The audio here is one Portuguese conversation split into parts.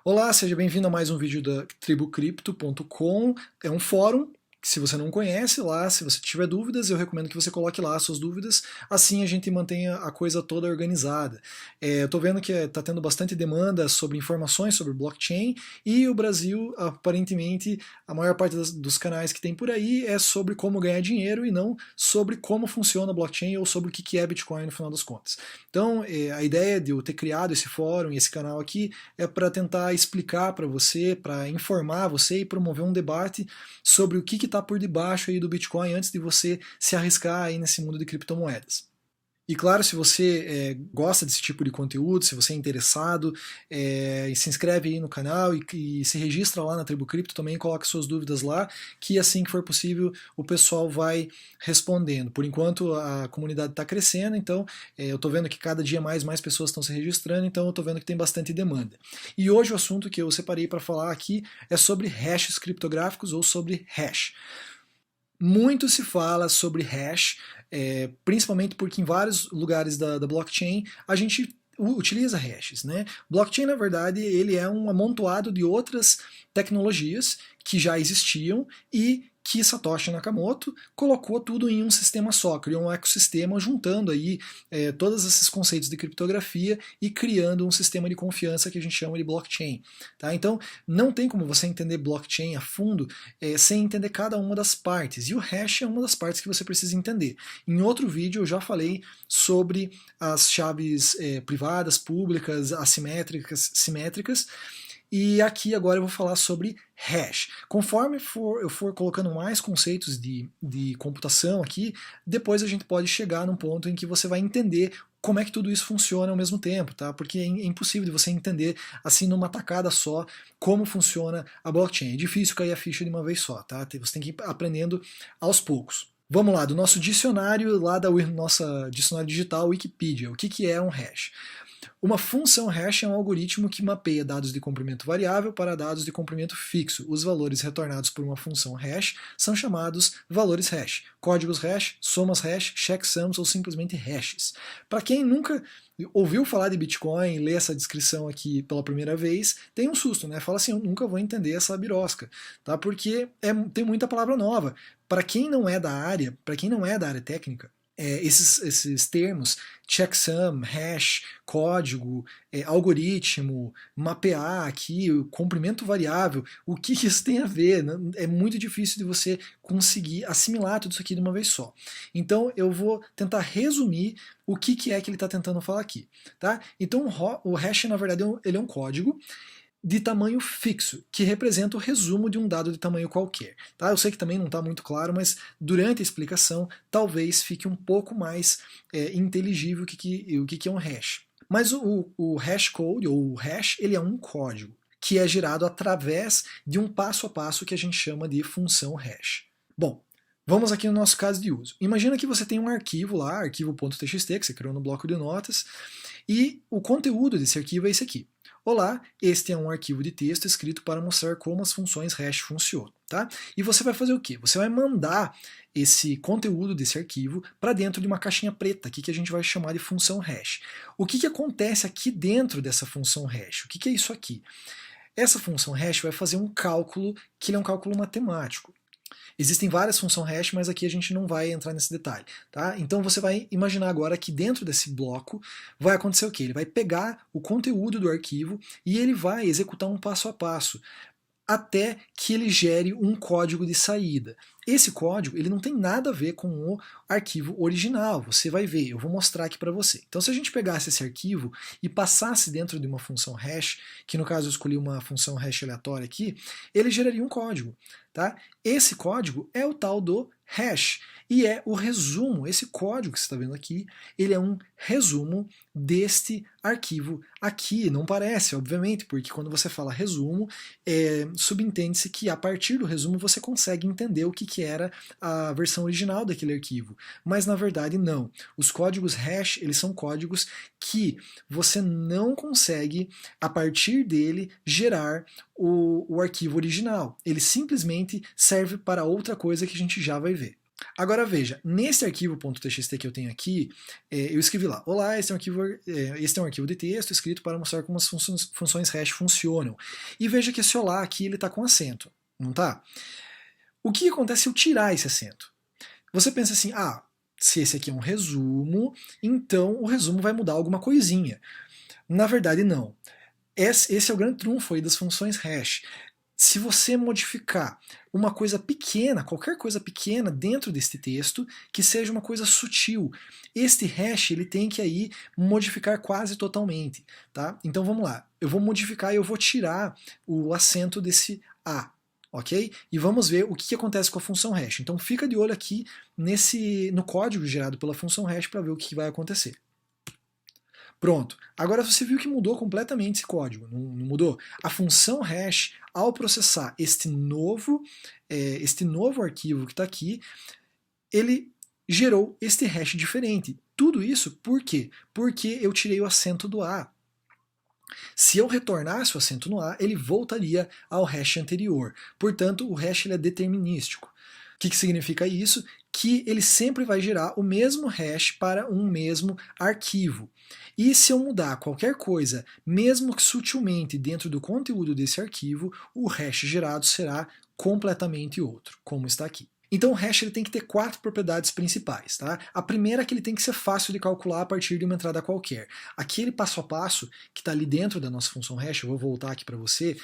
Olá, seja bem-vindo a mais um vídeo da tribucrypto.com. É um fórum que, se você não conhece lá, se você tiver dúvidas, eu recomendo que você coloque lá as suas dúvidas, assim a gente mantenha a coisa toda organizada. Eu estou vendo que está tendo bastante demanda sobre informações sobre blockchain, e o Brasil, aparentemente, a maior parte dos canais que tem por aí é sobre como ganhar dinheiro e não sobre como funciona a blockchain ou sobre o que é Bitcoin no final das contas. Então, a ideia de eu ter criado esse fórum e esse canal aqui é para tentar explicar para você, para informar você e promover um debate sobre o que está por debaixo aí do Bitcoin antes de você se arriscar aí nesse mundo de criptomoedas. E claro, se você gosta desse tipo de conteúdo, se você é interessado, se inscreve aí no canal e se registra lá na Tribu Cripto também, coloca suas dúvidas lá, que assim que for possível o pessoal vai respondendo. Por enquanto a comunidade está crescendo, então eu estou vendo que cada dia mais pessoas estão se registrando, então eu estou vendo que tem bastante demanda. E hoje o assunto que eu separei para falar aqui é sobre hashes criptográficos ou sobre hash. Muito se fala sobre hash, principalmente porque em vários lugares da blockchain a gente utiliza hashes, né? Blockchain, na verdade, ele é um amontoado de outras tecnologias que já existiam e que Satoshi Nakamoto colocou tudo em um sistema só, criou um ecossistema juntando aí todos esses conceitos de criptografia e criando um sistema de confiança que a gente chama de blockchain. Tá? Então não tem como você entender blockchain a fundo sem entender cada uma das partes, e o hash é uma das partes que você precisa entender. Em outro vídeo eu já falei sobre as chaves privadas, públicas, assimétricas, simétricas, e aqui agora eu vou falar sobre hash. Conforme eu for colocando mais conceitos de computação aqui, depois a gente pode chegar num ponto em que você vai entender como é que tudo isso funciona ao mesmo tempo, tá? Porque é impossível de você entender assim numa tacada só como funciona a blockchain. É difícil cair a ficha de uma vez só, tá? Você tem que ir aprendendo aos poucos. Vamos lá, do nosso dicionário, lá da nossa dicionário digital, Wikipedia. O que é um hash? Uma função hash é um algoritmo que mapeia dados de comprimento variável para dados de comprimento fixo. Os valores retornados por uma função hash são chamados valores hash, códigos hash, somas hash, checksums ou simplesmente hashes. Para quem nunca ouviu falar de Bitcoin, lê essa descrição aqui pela primeira vez, tem um susto, né? Fala assim, eu nunca vou entender essa birosca, tá? Porque tem muita palavra nova. Para quem não é da área, para quem não é da área técnica, esses termos, checksum, hash, código, algoritmo, mapear aqui, comprimento variável, o que isso tem a ver? É muito difícil de você conseguir assimilar tudo isso aqui de uma vez só. Então eu vou tentar resumir o que é que ele está tentando falar aqui. Tá? Então o hash, na verdade, ele é um código de tamanho fixo, que representa o resumo de um dado de tamanho qualquer. Tá? Eu sei que também não está muito claro, mas durante a explicação talvez fique um pouco mais inteligível o que é um hash. Mas o hash code, ou o hash, ele é um código que é gerado através de um passo a passo que a gente chama de função hash. Bom, vamos aqui no nosso caso de uso. Imagina que você tem um arquivo lá, arquivo.txt, que você criou no bloco de notas, e o conteúdo desse arquivo é esse aqui. Olá, este é um arquivo de texto escrito para mostrar como as funções hash funcionam. Tá? E você vai fazer o quê? Você vai mandar esse conteúdo desse arquivo para dentro de uma caixinha preta, aqui que a gente vai chamar de função hash. O que acontece aqui dentro dessa função hash? O que é isso aqui? Essa função hash vai fazer um cálculo que é um cálculo matemático. Existem várias funções hash, mas aqui a gente não vai entrar nesse detalhe. Tá? Então você vai imaginar agora que dentro desse bloco vai acontecer o quê? Ele vai pegar o conteúdo do arquivo e ele vai executar um passo a passo até que ele gere um código de saída. Esse código ele não tem nada a ver com o arquivo original, você vai ver, eu vou mostrar aqui para você. Então se a gente pegasse esse arquivo e passasse dentro de uma função hash, que no caso eu escolhi uma função hash aleatória aqui, ele geraria um código. Tá? Esse código é o tal do hash, e é o resumo, esse código que você está vendo aqui, ele é um resumo deste arquivo aqui. Não parece, obviamente, porque quando você fala resumo, subentende-se que a partir do resumo você consegue entender o que era a versão original daquele arquivo, mas na verdade não. Os códigos hash, eles são códigos que você não consegue, a partir dele, gerar o arquivo original. Ele simplesmente serve para outra coisa que a gente já vai ver. Agora veja, nesse arquivo .txt que eu tenho aqui, eu escrevi lá, olá, este é um arquivo de texto escrito para mostrar como as funções hash funcionam. E veja que esse olá aqui ele está com acento, não está? O que acontece se eu tirar esse acento? Você pensa assim, se esse aqui é um resumo, então o resumo vai mudar alguma coisinha. Na verdade, não. Esse é o grande trunfo aí das funções hash. Se você modificar uma coisa pequena, qualquer coisa pequena dentro deste texto, que seja uma coisa sutil, este hash ele tem que aí modificar quase totalmente, tá? Então vamos lá, eu vou modificar e eu vou tirar o acento desse A, ok? E vamos ver o que acontece com a função hash. Então fica de olho aqui no código gerado pela função hash para ver o que vai acontecer. Pronto. Agora você viu que mudou completamente esse código, não mudou? A função hash, ao processar este novo arquivo que está aqui, ele gerou este hash diferente. Tudo isso por quê? Porque eu tirei o acento do A. Se eu retornasse o acento no A, ele voltaria ao hash anterior. Portanto, o hash ele é determinístico. O que significa isso? Que ele sempre vai gerar o mesmo hash para um mesmo arquivo. E se eu mudar qualquer coisa, mesmo que sutilmente dentro do conteúdo desse arquivo, o hash gerado será completamente outro, como está aqui. Então o hash ele tem que ter 4 propriedades principais. Tá? A primeira é que ele tem que ser fácil de calcular a partir de uma entrada qualquer. Aquele passo a passo que está ali dentro da nossa função hash, eu vou voltar aqui para você,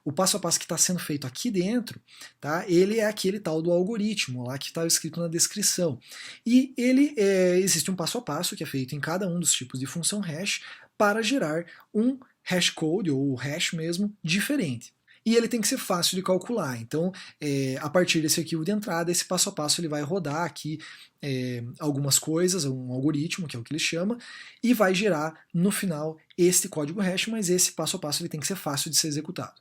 o passo a passo que está sendo feito aqui dentro, tá? Ele é aquele tal do algoritmo lá que está escrito na descrição. E existe um passo a passo que é feito em cada um dos tipos de função hash para gerar um hashcode, ou hash mesmo, diferente. E ele tem que ser fácil de calcular. Então, a partir desse arquivo de entrada, esse passo a passo ele vai rodar aqui algumas coisas, um algoritmo, que é o que ele chama, e vai gerar no final este código hash, mas esse passo a passo ele tem que ser fácil de ser executado.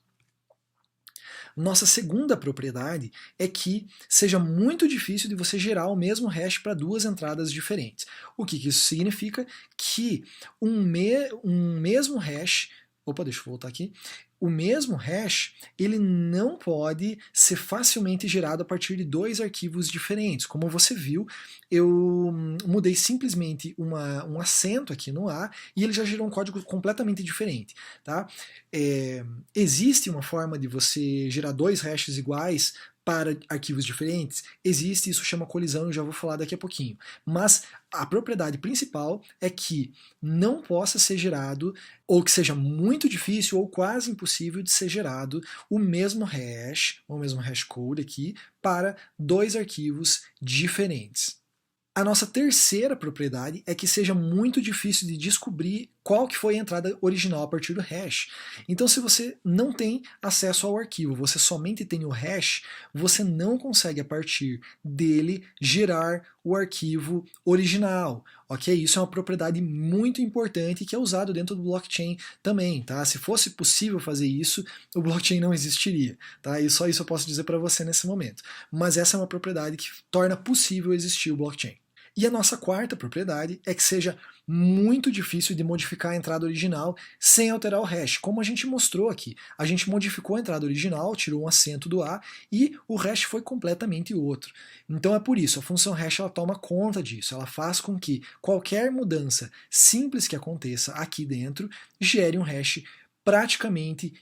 Nossa segunda propriedade é que seja muito difícil de você gerar o mesmo hash para 2 entradas diferentes. O que isso significa? Que um mesmo hash, deixa eu voltar aqui, o mesmo hash ele não pode ser facilmente gerado a partir de 2 arquivos diferentes. Como você viu, eu mudei simplesmente um acento aqui no A e ele já gerou um código completamente diferente. Tá? Existe uma forma de você gerar 2 hashes iguais para arquivos diferentes? Existe, isso chama colisão, eu já vou falar daqui a pouquinho. Mas a propriedade principal é que não possa ser gerado, ou que seja muito difícil ou quase impossível de ser gerado o mesmo hash, ou o mesmo hashcode aqui, para 2 arquivos diferentes. A nossa terceira propriedade é que seja muito difícil de descobrir qual que foi a entrada original a partir do hash. Então, se você não tem acesso ao arquivo, você somente tem o hash, você não consegue a partir dele gerar o arquivo original. Ok? Isso é uma propriedade muito importante que é usado dentro do blockchain também. Tá? Se fosse possível fazer isso, o blockchain não existiria. Tá? E só isso eu posso dizer para você nesse momento. Mas essa é uma propriedade que torna possível existir o blockchain. E a nossa quarta propriedade é que seja muito difícil de modificar a entrada original sem alterar o hash, como a gente mostrou aqui. A gente modificou a entrada original, tirou um acento do A e o hash foi completamente outro. Então é por isso, a função hash ela toma conta disso, ela faz com que qualquer mudança simples que aconteça aqui dentro gere um hash praticamente,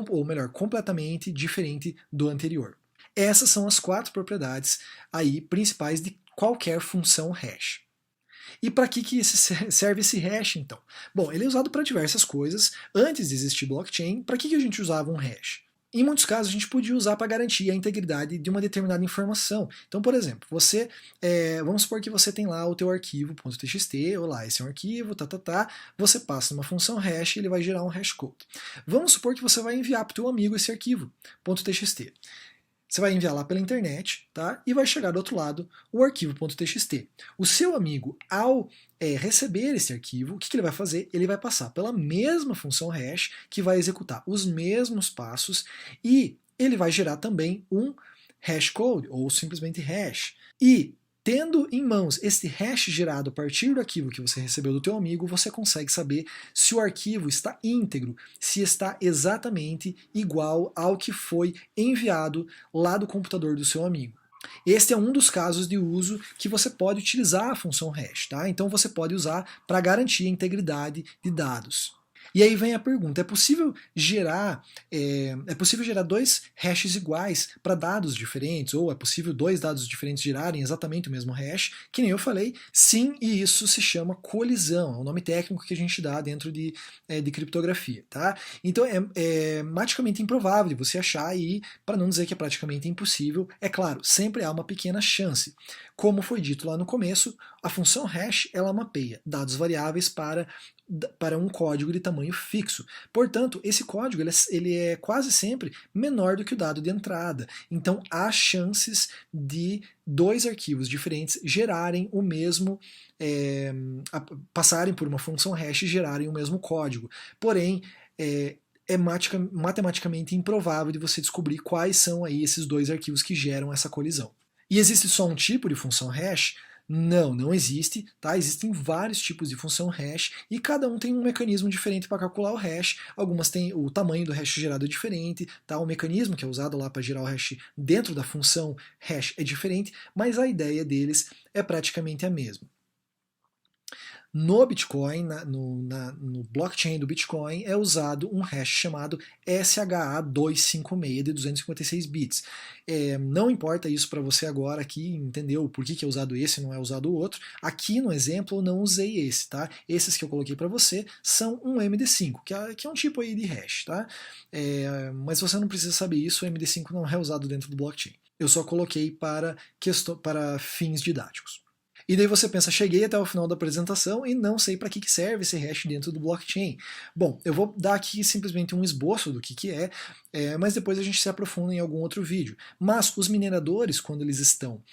ou melhor, completamente diferente do anterior. Essas são as 4 propriedades aí principais de qualquer função hash. E para que serve esse hash, então? Bom, ele é usado para diversas coisas. Antes de existir blockchain, para que a gente usava um hash? Em muitos casos, a gente podia usar para garantir a integridade de uma determinada informação. Então, por exemplo, vamos supor que você tem lá o teu arquivo .txt, olá, esse é um arquivo, você passa uma função hash e ele vai gerar um hashcode. Vamos supor que você vai enviar para o teu amigo esse arquivo .txt. Você vai enviar lá pela internet, tá? E vai chegar do outro lado o arquivo .txt. O seu amigo, ao receber esse arquivo, o que ele vai fazer? Ele vai passar pela mesma função hash, que vai executar os mesmos passos, e ele vai gerar também um hashcode, ou simplesmente hash. E tendo em mãos este hash gerado a partir do arquivo que você recebeu do teu amigo, você consegue saber se o arquivo está íntegro, se está exatamente igual ao que foi enviado lá do computador do seu amigo. Este é um dos casos de uso que você pode utilizar a função hash, tá? Então você pode usar para garantir a integridade de dados. E aí vem a pergunta, é possível gerar dois hashes iguais para dados diferentes, ou é possível dois dados diferentes gerarem exatamente o mesmo hash? Que nem eu falei, sim, e isso se chama colisão, é o nome técnico que a gente dá dentro de criptografia, tá? Então é praticamente improvável você achar aí, para não dizer que é praticamente impossível, é claro, sempre há uma pequena chance. Como foi dito lá no começo, a função hash ela mapeia dados variáveis para um código de tamanho fixo. Portanto, esse código ele é quase sempre menor do que o dado de entrada. Então, há chances de dois arquivos diferentes gerarem o mesmo, passarem por uma função hash e gerarem o mesmo código. Porém, é matematicamente improvável de você descobrir quais são aí esses dois arquivos que geram essa colisão. E existe só um tipo de função hash? Não, não existe, tá? Existem vários tipos de função hash e cada um tem um mecanismo diferente para calcular o hash. Algumas têm o tamanho do hash gerado diferente, tá? O mecanismo que é usado lá para gerar o hash dentro da função hash é diferente, mas a ideia deles é praticamente a mesma. No Bitcoin, no blockchain do Bitcoin, é usado um hash chamado SHA-256 de 256 bits. Não importa isso para você agora aqui, entendeu por que é usado esse e não é usado o outro. Aqui no exemplo eu não usei esse, tá? Esses que eu coloquei para você são um MD5, que é um tipo aí de hash, tá? Mas você não precisa saber isso, o MD5 não é usado dentro do blockchain. Eu só coloquei para fins didáticos. E daí você pensa, cheguei até o final da apresentação e não sei para que serve esse hash dentro do blockchain. Bom, eu vou dar aqui simplesmente um esboço do que é, mas depois a gente se aprofunda em algum outro vídeo. Mas os mineradores, quando eles estão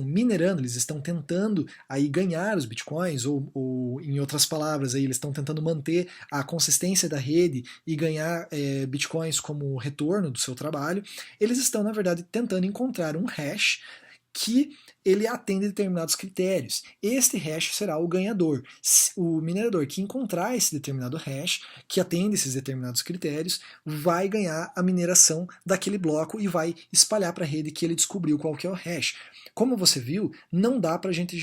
minerando, eles estão tentando aí ganhar os bitcoins, ou em outras palavras, aí, eles estão tentando manter a consistência da rede e ganhar bitcoins como retorno do seu trabalho, eles estão, na verdade, tentando encontrar um hash que ele atende determinados critérios. Este hash será o ganhador. O minerador que encontrar esse determinado hash, que atende esses determinados critérios, vai ganhar a mineração daquele bloco e vai espalhar para a rede que ele descobriu qual que é o hash. Como você viu, não dá para a gente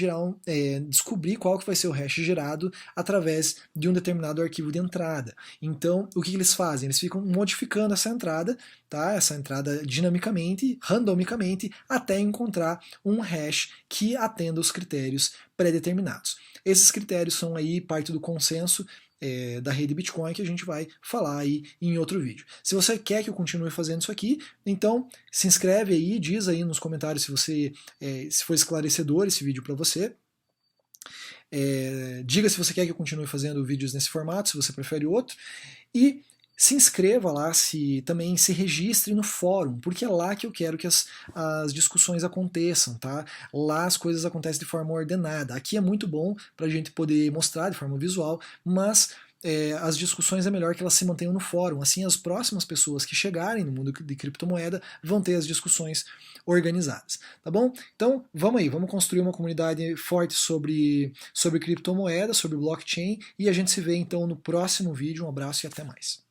descobrir qual que vai ser o hash gerado através de um determinado arquivo de entrada. Então, o que eles fazem? Eles ficam modificando essa entrada, tá? Essa entrada dinamicamente, randomicamente, até encontrar um hash que atenda os critérios pré-determinados. Esses critérios são aí parte do consenso da rede Bitcoin que a gente vai falar aí em outro vídeo. Se você quer que eu continue fazendo isso aqui, então se inscreve aí, diz aí nos comentários se foi esclarecedor esse vídeo para você. Diga se você quer que eu continue fazendo vídeos nesse formato, se você prefere outro. E se inscreva lá, também se registre no fórum, porque é lá que eu quero que as discussões aconteçam, tá? Lá as coisas acontecem de forma ordenada. Aqui é muito bom para a gente poder mostrar de forma visual, mas as discussões é melhor que elas se mantenham no fórum. Assim, as próximas pessoas que chegarem no mundo de criptomoeda vão ter as discussões organizadas, tá bom? Então, vamos aí, vamos construir uma comunidade forte sobre criptomoeda, sobre blockchain, e a gente se vê então no próximo vídeo. Um abraço e até mais.